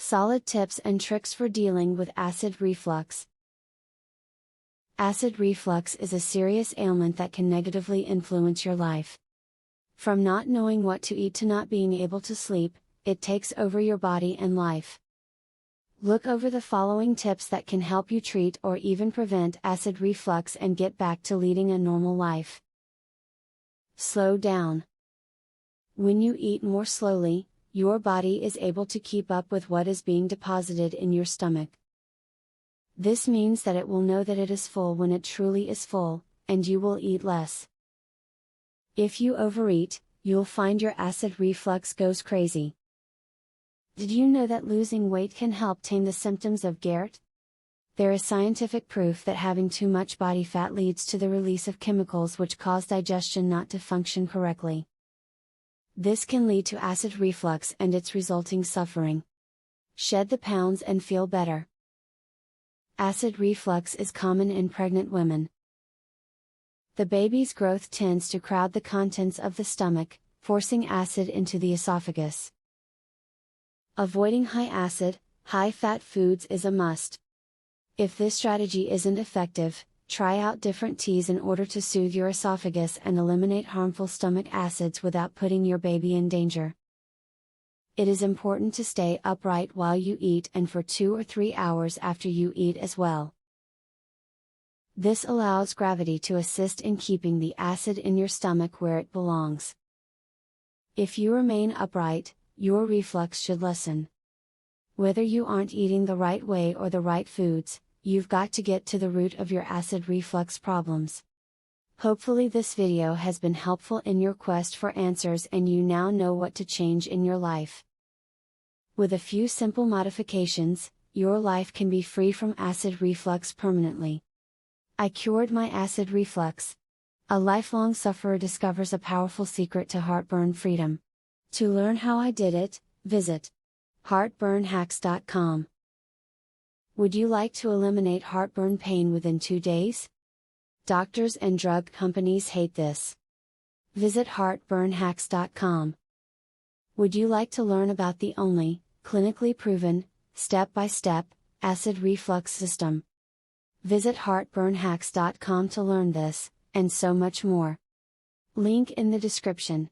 Solid tips and tricks for dealing with acid reflux. Acid reflux is a serious ailment that can negatively influence your life. From not knowing what to eat to not being able to sleep, it takes over your body and life. Look over the following tips that can help you treat or even prevent acid reflux and get back to leading a normal life. Slow down. When you eat more slowly, your body is able to keep up with what is being deposited in your stomach. This means that it will know that it is full when it truly is full, and you will eat less. If you overeat, you'll find your acid reflux goes crazy. Did you know that losing weight can help tame the symptoms of GERD? There is scientific proof that having too much body fat leads to the release of chemicals which cause digestion not to function correctly. This can lead to acid reflux and its resulting suffering. Shed the pounds and feel better. Acid reflux is common in pregnant women. The baby's growth tends to crowd the contents of the stomach, forcing acid into the esophagus. Avoiding high acid, high fat foods is a must. If this strategy isn't effective, try out different teas in order to soothe your esophagus and eliminate harmful stomach acids without putting your baby in danger. It is important to stay upright while you eat and for 2 or 3 hours after you eat as well. This allows gravity to assist in keeping the acid in your stomach where it belongs. If you remain upright, your reflux should lessen. Whether you aren't eating the right way or the right foods, you've got to get to the root of your acid reflux problems. Hopefully this video has been helpful in your quest for answers and you now know what to change in your life. With a few simple modifications, your life can be free from acid reflux permanently. I cured my acid reflux. A lifelong sufferer discovers a powerful secret to heartburn freedom. To learn how I did it, visit heartburnhacks.com. Would you like to eliminate heartburn pain within 2 days? Doctors and drug companies hate this. Visit heartburnhacks.com. Would you like to learn about the only, clinically proven, step-by-step, acid reflux system? Visit heartburnhacks.com to learn this, and so much more. Link in the description.